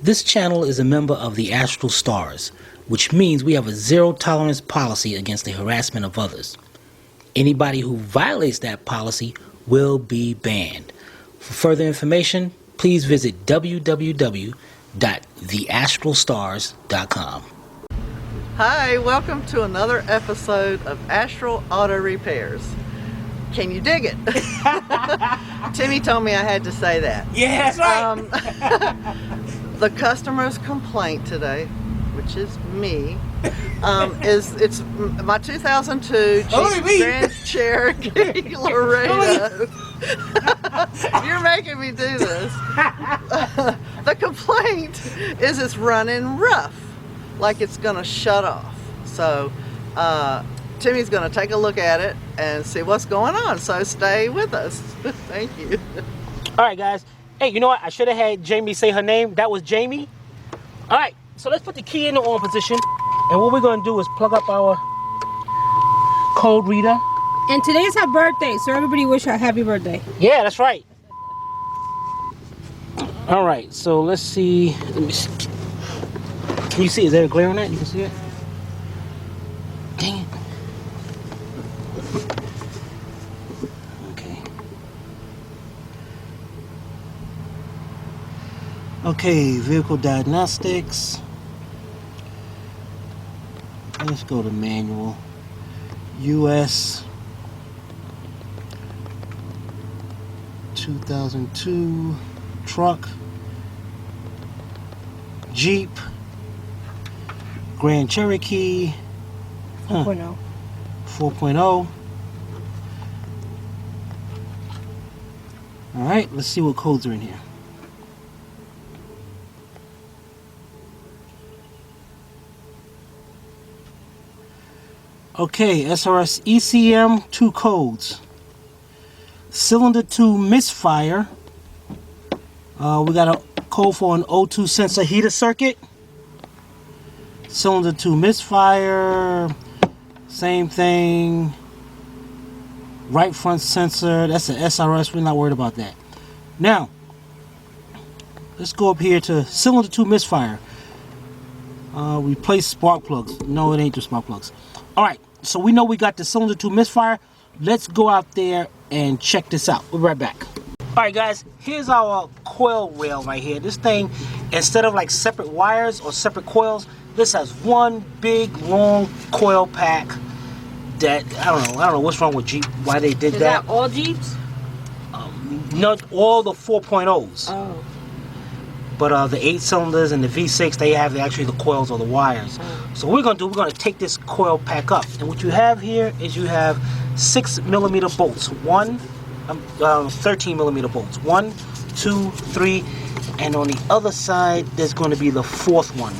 This channel is a member of the Astral Stars, which means we have a zero-tolerance policy against the harassment of others. Anybody who violates that policy will be banned. For further information, please visit www.theastralstars.com. Hi, welcome to another episode of Astral Auto Repairs. Can you dig it? Timmy told me I had to say that. Yeah, that's right. The customer's complaint today, which is me, it's my 2002 Grand Cherokee Laredo. You're making me do this. The complaint is it's running rough, like it's gonna shut off. So Timmy's gonna take a look at it and see what's going on. So stay with us. Thank you. All right, guys. Hey, you know what? I should have had Jamie say her name. That was Jamie. All right, so let's put the key in the on position. And what we're going to do is plug up our code reader. And today's her birthday, so everybody wish her a happy birthday. Yeah, that's right. All right, so let's see. Let me see. Can you see? Is there a glare on that? You can see it? Dang it. Okay, vehicle diagnostics. Let's go to manual. US 2002 truck, Jeep, Grand Cherokee 4.0. 4.0. All right, let's see what codes are in here. Okay, SRS ECM 2 codes. Cylinder 2 misfire. We got a code for an O2 sensor heater circuit. Cylinder 2 misfire. Same thing. Right front sensor. That's an SRS. We're not worried about that. Now, let's go up here to cylinder 2 misfire. Replace spark plugs. No, it ain't the spark plugs. Alright, so we know we got the cylinder 2 misfire. Let's go out there and check this out. We'll be right back. Alright guys, here's our coil rail right here. This thing, instead of like separate wires or separate coils, this has one big long coil pack that, I don't know what's wrong with Jeep, why they did that. Is that all Jeeps? Not all the 4.0s. Oh. But the 8 cylinders and the V6, they have actually the coils or the wires. So what we're going to do, we're going to take this coil pack up. And what you have here is you have 6mm bolts. 13mm bolts. 1, 2, 3, and on the other side, there's going to be the 4th one.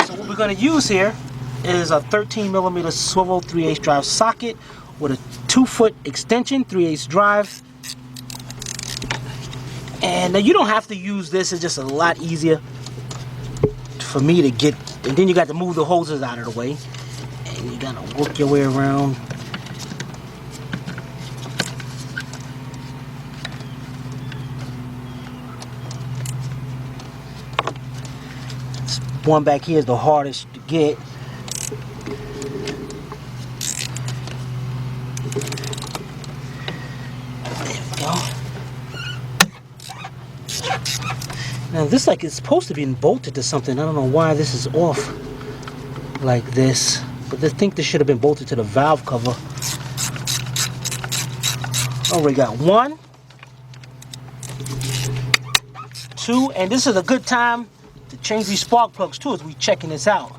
So what we're going to use here is a 13mm swivel 3/8 drive socket with a 2-foot extension, 3/8 drive. And you don't have to use this, it's just a lot easier for me to get, and then you got to move the hoses out of the way, and you gotta work your way around. This one back here is the hardest to get. There we go. Now this like it's supposed to be bolted to something. I don't know why this is off like this, but I think this should have been bolted to the valve cover. Oh, we got 1, 2, and this is a good time to change these spark plugs too as we checking this out.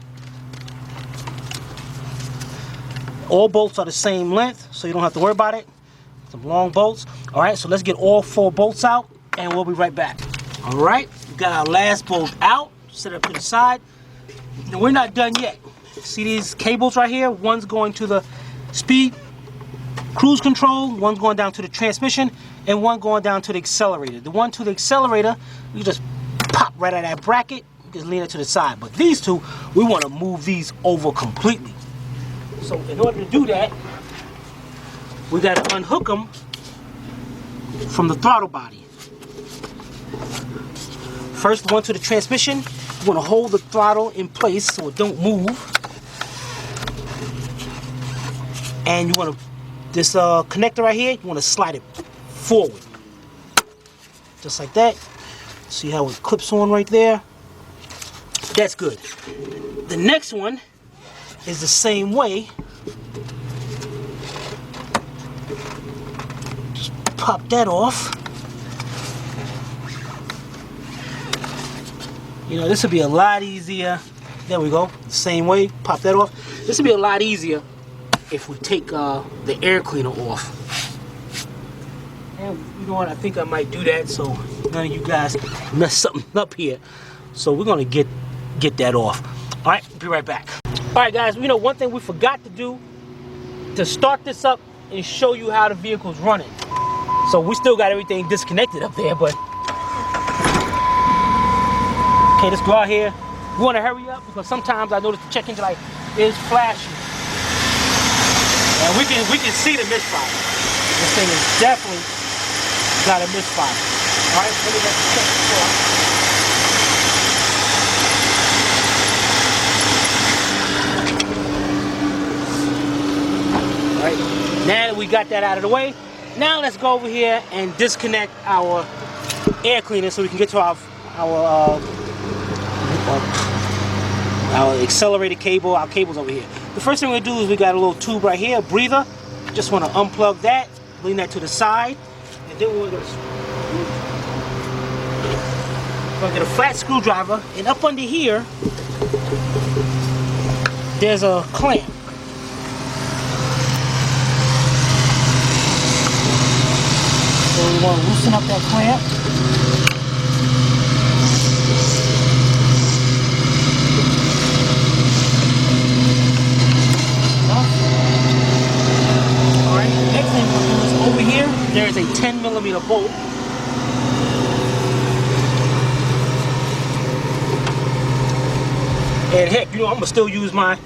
All bolts are the same length, so you don't have to worry about it. Some long bolts. All right, so let's get all 4 bolts out, and we'll be right back. All right, we got our last bolt out, set it up to the side. And we're not done yet. See these cables right here? One's going to the speed cruise control, one's going down to the transmission, and one going down to the accelerator. The one to the accelerator, you just pop right out of that bracket, you just lean it to the side. But these two, we want to move these over completely. So in order to do that, we got to unhook them from the throttle body. First one to the transmission, you want to hold the throttle in place so it don't move. And you want to, this connector right here, you want to slide it forward. Just like that. See how it clips on right there? That's good. The next one is the same way. Just pop that off. You know, this would be a lot easier. There we go. Same way. Pop that off. This would be a lot easier if we take the air cleaner off. And you know what? I think I might do that so none of you guys mess something up here. So we're gonna get that off. All right, be right back. All right, guys. You know, one thing we forgot to do to start this up and show you how the vehicle's running. So we still got everything disconnected up there, but. Okay, let's go out here. We want to hurry up because sometimes I notice the check engine light is flashing. And we can see the misfire. This thing is definitely got a misfire. All right, let me let the check go. All right, now that we got that out of the way, now let's go over here and disconnect our air cleaner so we can get to our accelerated cable, our cables over here. The first thing we're gonna do is we got a little tube right here, a breather. Just want to unplug that, lean that to the side, and then we're gonna get a flat screwdriver, and up under here there's a clamp. So we want to loosen up that clamp. Over here, there's a 10mm bolt. And heck, you know, I'm gonna still use my,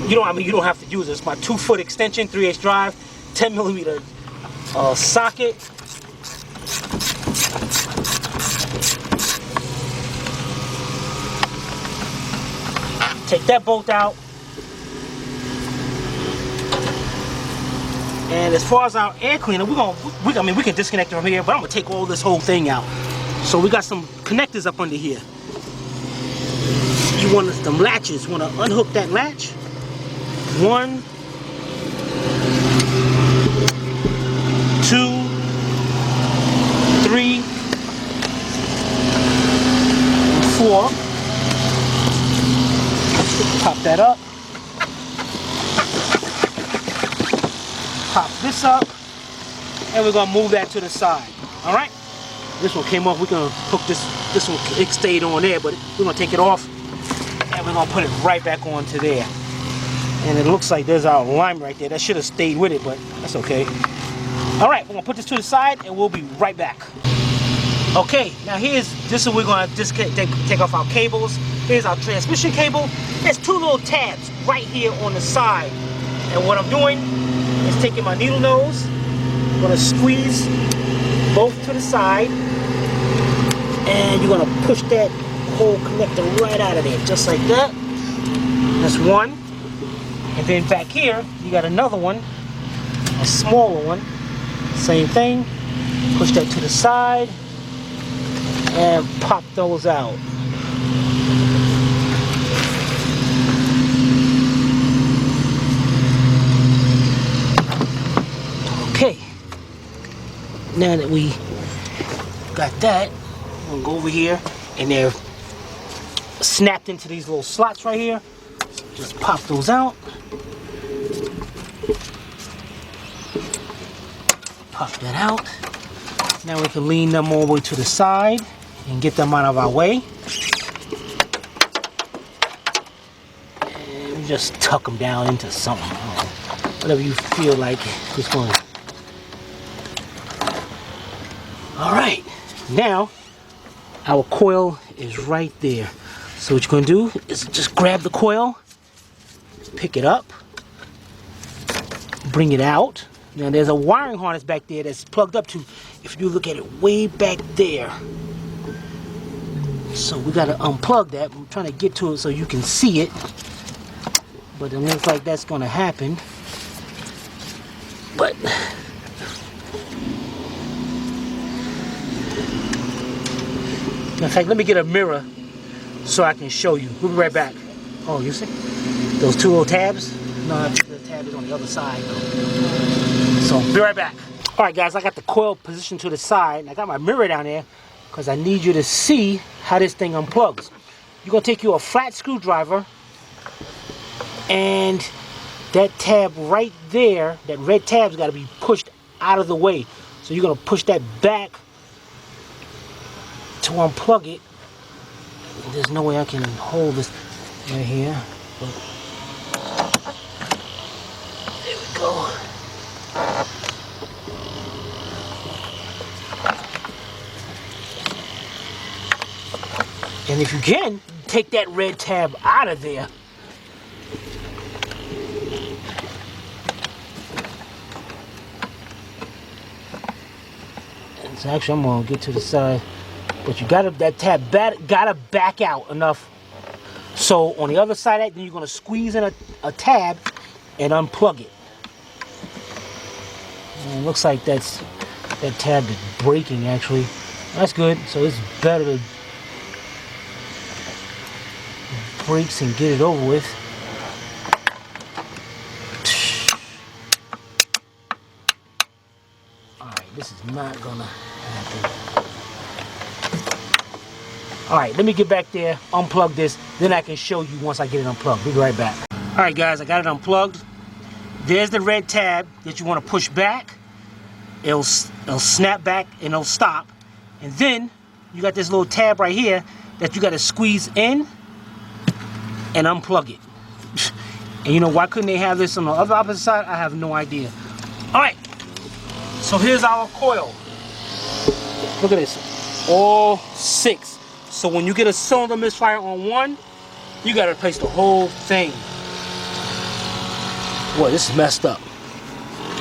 you don't have to use it. It's my 2-foot extension, 3/8 drive, 10mm socket. Take that bolt out. And as far as our air cleaner, we can disconnect it from here, but I'm gonna take all this whole thing out. So we got some connectors up under here. You want some latches. Want to unhook that latch. 1, 2, 3, 4. Pop that up. Pop this up, and we're gonna move that to the side. All right, this one came off. We're gonna hook this one, it stayed on there, but we're gonna take it off and we're gonna put it right back onto there. And it looks like there's our alignment right there. That should have stayed with it, but that's okay. All right, we're gonna put this to the side and we'll be right back. Okay, now this is we're gonna just take off our cables. Here's our transmission cable. There's 2 little tabs right here on the side, and what I'm doing is taking my needle nose, I'm gonna squeeze both to the side, and you're gonna push that whole connector right out of there, just like that. That's one. And then back here, you got another one, a smaller one. Same thing. Push that to the side, and pop those out. Okay, now that we got that, we'll go over here, and they're snapped into these little slots right here. So just pop those out. Pop that out. Now we can lean them all the way to the side and get them out of our way. And just tuck them down into something. Whatever you feel like it's going. All right, now our coil is right there. So what you're going to do is just grab the coil, pick it up, bring it out. Now there's a wiring harness back there that's plugged up to, if you look at it way back there, So we gotta unplug that. I'm trying to get to it so you can see it. But it looks like that's gonna happen. But in fact, let me get a mirror so I can show you. We'll be right back. Oh, you see? Those two little tabs? No, the tab is on the other side though. So, be right back. Alright guys, I got the coil positioned to the side. I got my mirror down there because I need you to see how this thing unplugs. You're going to take you a flat screwdriver and that tab right there, that red tab's got to be pushed out of the way. So you're going to push that back to unplug it. There's no way I can hold this right here. But there we go. And if you can, take that red tab out of there. And so actually, I'm gonna get to the side, but you gotta, that tab gotta back out enough. So on the other side of that, then you're gonna squeeze in a tab and unplug it. And it looks like that tab is breaking actually. That's good. So it's better to brakes and get it over with. Alright, this is not gonna happen. Alright, let me get back there, unplug this, then I can show you once I get it unplugged. We'll be right back. Alright guys, I got it unplugged. There's the red tab that you want to push back. It'll snap back and it'll stop. And then you got this little tab right here that you got to squeeze in and unplug it. And you know, why couldn't they have this on the other opposite side? I have no idea. Alright, so here's our coil. Look at this, all 6. So when you get a cylinder misfire on one, you gotta replace the whole thing. Boy, this is messed up.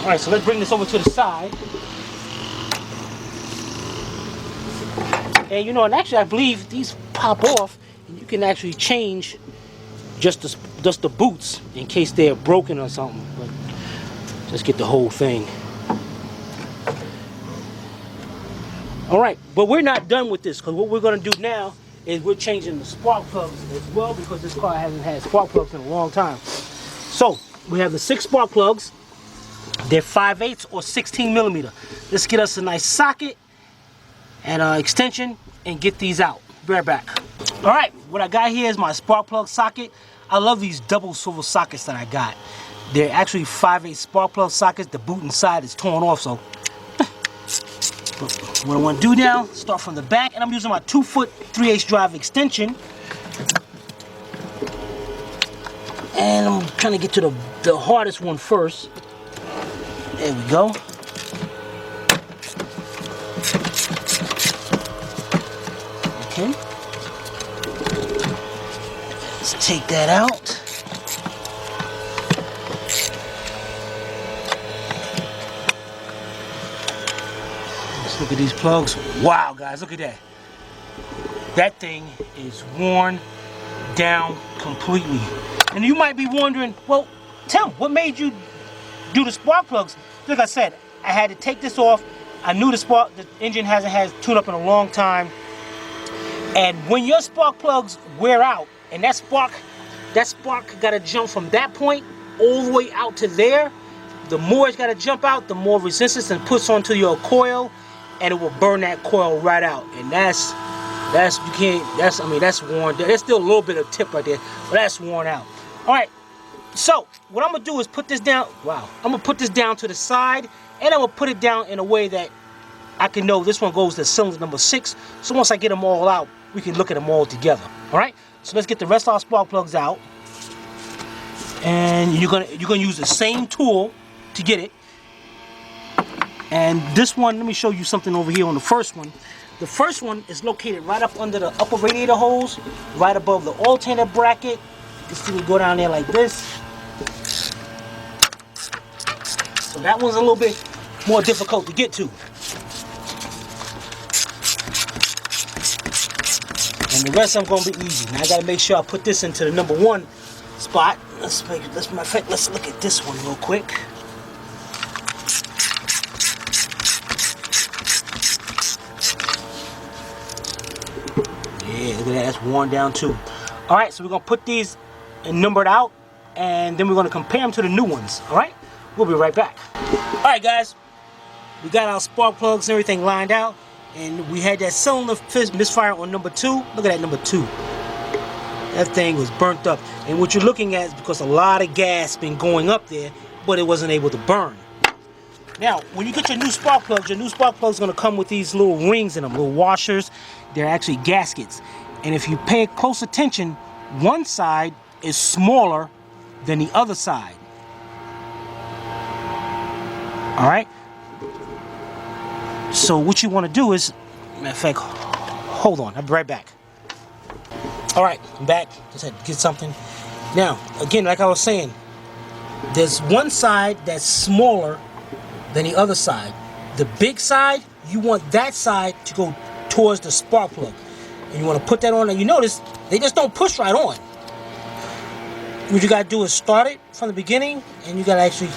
Alright, so let's bring this over to the side. And you know, and actually I believe these pop off and you can actually change just the boots in case they're broken or something. But just get the whole thing. Alright, but we're not done with this, because what we're going to do now is we're changing the spark plugs as well, because this car hasn't had spark plugs in a long time. So we have the 6 spark plugs. They're 5/8 or 16 millimeter. Let's get us a nice socket and extension and get these out. Be right back. Alright, what I got here is my spark plug socket. I love these double swivel sockets that I got. They're actually 5/8 spark plug sockets. The boot inside is torn off, so what I want to do now, start from the back, and I'm using my 2-foot 3/8 drive extension. And I'm trying to get to the hardest one first. There we go. Okay. Let's take that out. Let's look at these plugs. Wow, guys, look at that. That thing is worn down completely. And you might be wondering, well, Tim, what made you do the spark plugs? Like I said, I had to take this off. I knew the engine hasn't had tune up in a long time. And when your spark plugs wear out, and that spark got to jump from that point all the way out to there, the more it's got to jump out, the more resistance it puts onto your coil, and it will burn that coil right out. And that's worn. There's still a little bit of tip right there, but that's worn out. All right, so what I'm gonna do is put this down. Wow, I'm gonna put this down to the side, and I'm gonna put it down in a way that I can know this one goes to cylinder number 6. So once I get them all out, we can look at them all together. All right, so let's get the rest of our spark plugs out, and you're gonna use the same tool to get it. And this one, let me show you something over here on the first one. The first one is located right up under the upper radiator hose, right above the alternator bracket. You see me go down there like this. So that one's a little bit more difficult to get to. And And the rest of them gonna be easy. Now I gotta make sure I put this into the number 1 spot. Let's look at this one real quick. Yeah, look at that, that's worn down too. Alright, so we're gonna put these numbered out, and then we're gonna compare them to the new ones. Alright? We'll be right back. Alright guys, we got our spark plugs and everything lined out, and we had that cylinder misfire on number 2. Look at that number 2. That thing was burnt up. And what you're looking at is because a lot of gas been going up there, but it wasn't able to burn. Now, when you get your new spark plugs is going to come with these little rings in them, little washers. They're actually gaskets. And if you pay close attention, one side is smaller than the other side. Alright? So what you want to do is, matter of fact, hold on, I'll be right back. Alright, I'm back. Just had to get something. Now, again, like I was saying, there's one side that's smaller than the other side. The big side, you want that side to go towards the spark plug. And you want to put that on, and you notice, they just don't push right on. What you got to do is start it from the beginning, and you got to actually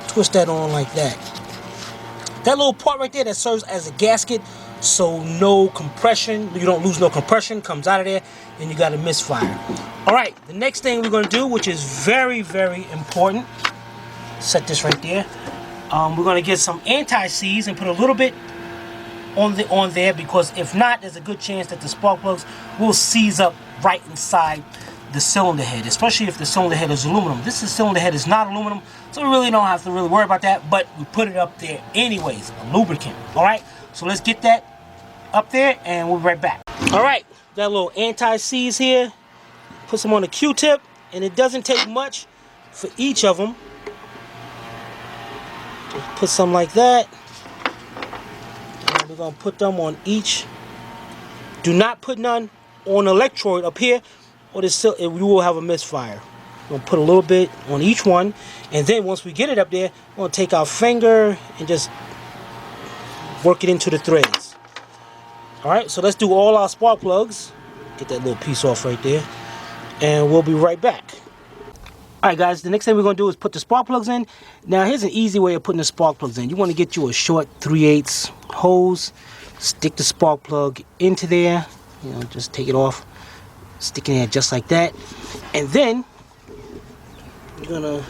twist that on like that. That little part right there that serves as a gasket, so no compression, you don't lose no compression, comes out of there, and you got a misfire. Alright, the next thing we're going to do, which is very, very important, set this right there. We're going to get some anti-seize and put a little bit on there, because if not, there's a good chance that the spark plugs will seize up right inside the cylinder head, especially if the cylinder head is aluminum. This cylinder head is not aluminum, so we really don't have to really worry about that, but we put it up there anyways, a lubricant. Alright, so let's get that up there and we'll be right back. Alright, got a little anti-seize here. Put some on a Q-tip, and it doesn't take much for each of them. Just put some like that. And we're going to put them on each. Do not put none on electrode up here, or you will have a misfire. We're going to put a little bit on each one, and then once we get it up there, we're going to take our finger and just work it into the threads. Alright, so let's do all our spark plugs. Get that little piece off right there, and we'll be right back. Alright guys, the next thing we're going to do is put the spark plugs in. Now here's an easy way of putting the spark plugs in. You want to get you a short 3/8 hose, stick the spark plug into there, you know, just take it off, stick it in there just like that, and then you're going to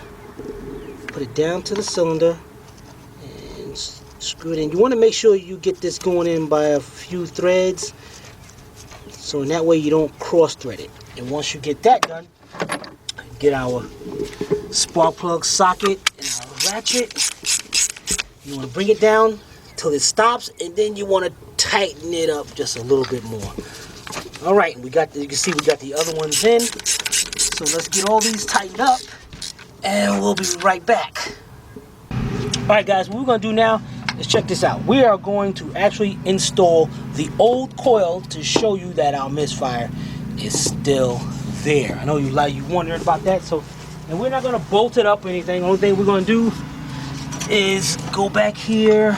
put it down to the cylinder and screw it in. You want to make sure you get this going in by a few threads, so in that way you don't cross thread it. And once you get that done, get our spark plug socket and our ratchet. You want to bring it down till it stops, and then you want to tighten it up just a little bit more. Alright, you can see we got the other ones in. So let's get all these tightened up, and we'll be right back. Alright guys, what we're going to do now is check this out. We are going to actually install the old coil to show you that our misfire is still there. I know you wondered about that, so, and we're not going to bolt it up or anything. The only thing we're going to do is go back here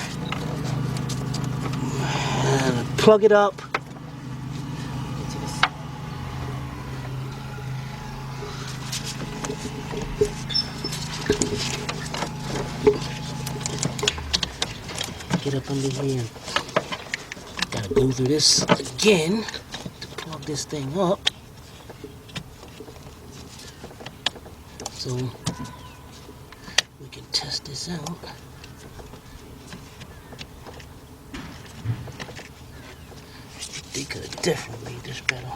and plug it up. Get up under here. Gotta go through this again to plug this thing up. So we can test this out. They could have definitely made this better.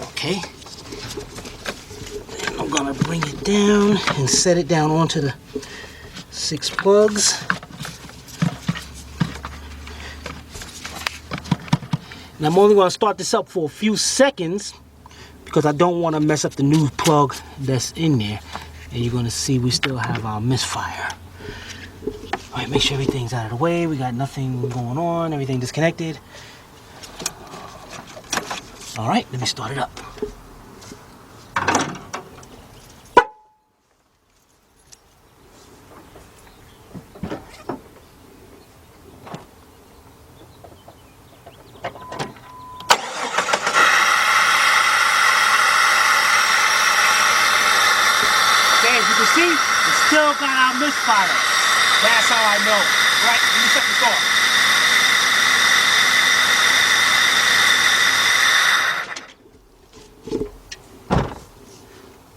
Okay. And I'm gonna bring it down and set it down onto the 6 plugs. And I'm only going to start this up for a few seconds because I don't want to mess up the new plug that's in there. And you're going to see we still have our misfire. Alright, make sure everything's out of the way. We got nothing going on, everything disconnected. Alright, let me start it up. misfire. That's how I know. Right, let me shut this off.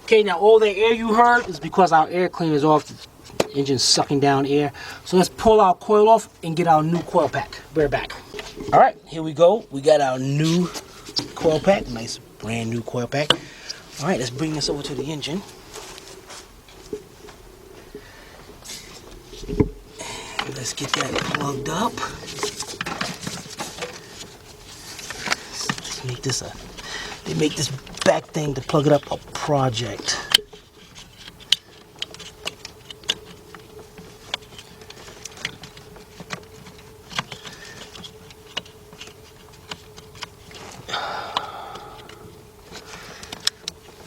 Okay, now all the air you heard is because our air cleaner is off. The engine's sucking down air. So let's pull our coil off and get our new coil pack. We're back. All right, here we go. We got our new coil pack. Nice brand new coil pack. All right, let's bring this over to the engine. Let's get that plugged up. Let's make this they make this back thing to plug it up a project.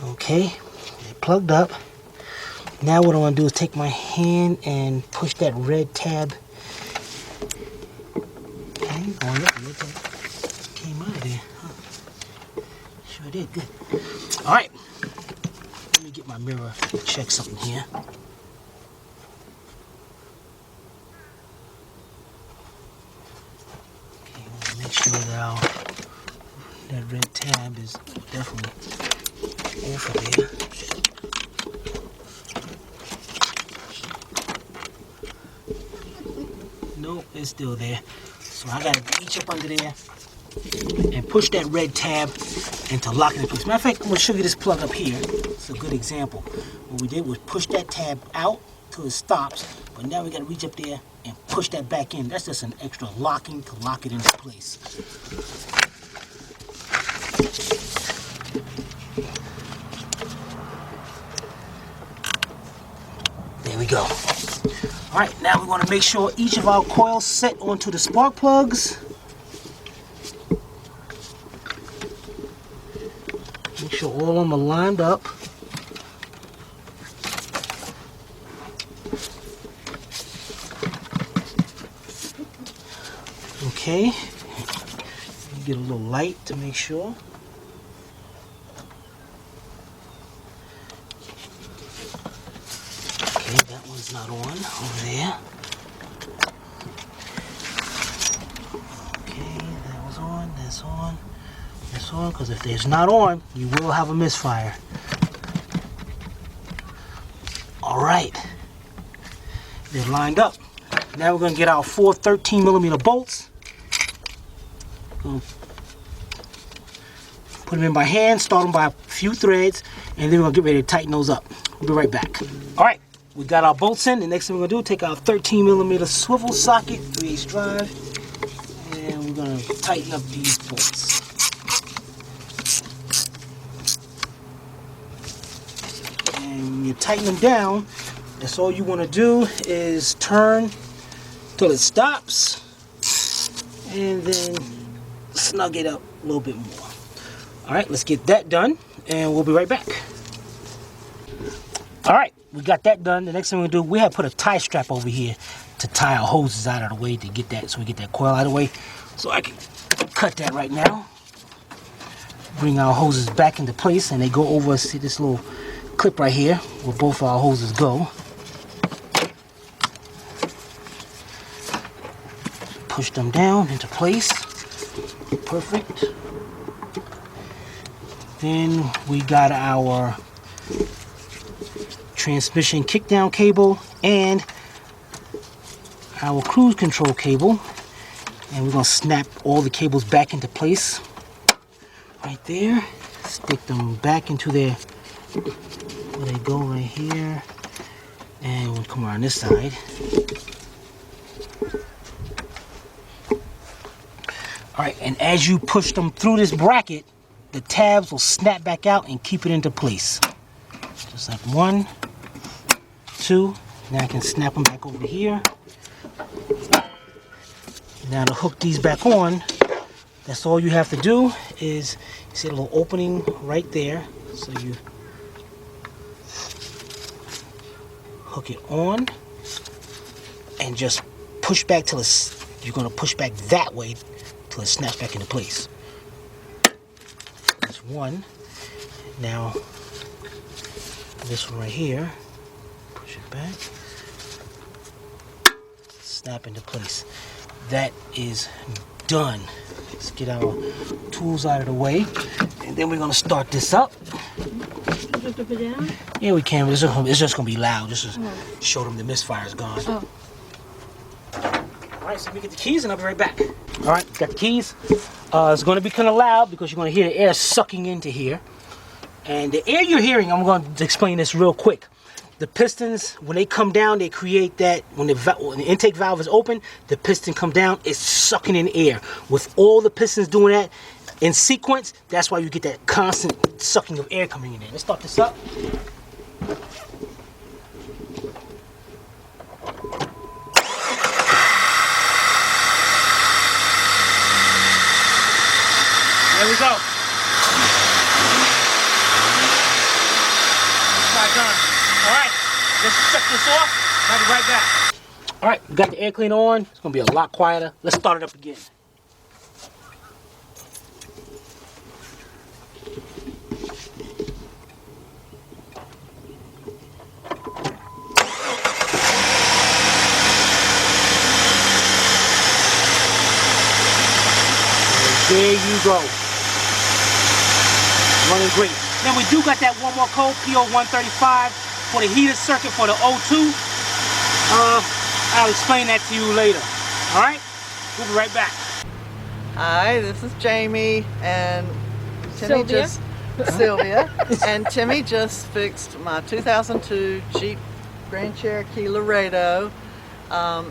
Okay, they're plugged up. Now what I want to do is take my hand and push that red tab. Okay, going up. Red tab came out of there. Huh. Sure did. Good. All right. Let me get my mirror to check something here. Okay, we'll make sure that red tab is definitely off of there. Nope, it's still there. So I gotta reach up under there and push that red tab and to lock it in place. Matter of fact, I'm gonna show you this plug up here. It's a good example. What we did was push that tab out till it stops, but now we gotta reach up there and push that back in. That's just an extra locking to lock it into place. There we go. All right, now we want to make sure each of our coils set onto the spark plugs. Make sure all of them are lined up. Okay. Get a little light to make sure. Okay, that one's not on over there. Okay, that was on, that's on, that's on, because if it's not on, you will have a misfire. All right, they're lined up. Now we're going to get our 4 13mm bolts. Put them in by hand, start them by a few threads, and then we're going to get ready to tighten those up. We'll be right back. All right, we got our bolts in. The next thing we're going to do, take our 13mm swivel socket, 3/8 drive, and we're going to tighten up these bolts. And when you tighten them down, that's all you want to do is turn till it stops, and then snug it up a little bit more. All right, let's get that done, and we'll be right back. All right, we got that done. The next thing we're gonna do, we have put a tie strap over here to tie our hoses out of the way to get that, so we get that coil out of the way. So I can cut that right now. Bring our hoses back into place, and they go over, see this little clip right here, where both our hoses go. Push them down into place. Perfect. Then we got our transmission kickdown cable and our cruise control cable, and we're going to snap all the cables back into place right there. Stick them back into their, where they go right here, and we'll come around this side. Alright, and as you push them through this bracket, the tabs will snap back out and keep it into place. Just like 1, 2, now I can snap them back over here. Now to hook these back on, that's all you have to do is, you see a little opening right there, so you hook it on and just push back till it's, you're going to push back that way till it snaps back into place. That's one. Now this one right here, push it back. snap into place. That is done. Let's get our tools out of the way, and then we're gonna start this up. Just up and down? Yeah, we can. It's just gonna be loud. Just to show them the misfire is gone. Oh. All right, so let me get the keys, and I'll be right back. All right, got the keys. It's gonna be kind of loud because you're gonna hear the air sucking into here, and the air you're hearing. I'm going to explain this real quick. The pistons, when they come down, they create that, when the intake valve is open, the piston come down, it's sucking in air. With all the pistons doing that in sequence, that's why you get that constant sucking of air coming in there. Let's start this up. There we go. It's done. All right, let's shut this off. I'll be right back. All right, we got the air cleaner on. It's gonna be a lot quieter. Let's start it up again. There you go. Running great. Then we do got that one more code, P0302, for the heater circuit for the O2. I'll explain that to you later. All right? We'll be right back. Hi, this is Jamie and Timmy Sylvia. and Timmy just fixed my 2002 Jeep Grand Cherokee Laredo.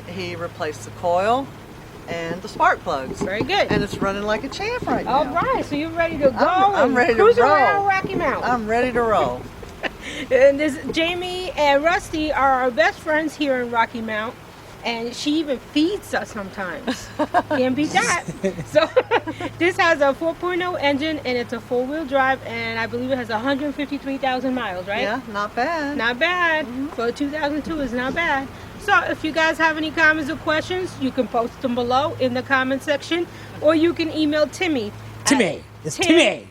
He replaced the coil and the spark plugs. Very good. And it's running like a champ right now. All right, so you're ready to go. I'm ready to cruise roll. around Rocky Mountain. I'm ready to roll. And this Jamie and Rusty are our best friends here in Rocky Mount, and she even feeds us sometimes. Can't beat that. So this has a 4.0 engine, and it's a four-wheel drive, and I believe it has 153,000 miles, right? Yeah, not bad. Not bad. For a 2002 is not bad. So if you guys have any comments or questions, you can post them below in the comment section, or you can email Timmy. Timmy. It's Timmy.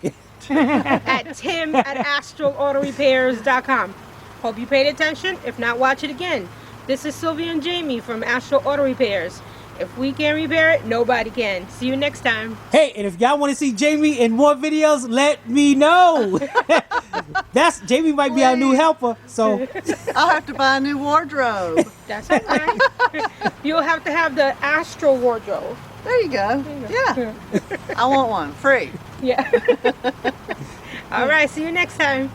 At tim@astralautorepairs.com. Hope you paid attention. If not, watch it again. This is Sylvia and Jamie from Astral Auto Repairs. If we can repair it, nobody can. See you next time. Hey, and if y'all want to see Jamie in more videos, let me know. Jamie might be our new helper, so I'll have to buy a new wardrobe. That's okay. You'll have to have the Astral wardrobe. There you go. Yeah. I want one. Free. Yeah. All right. See you next time.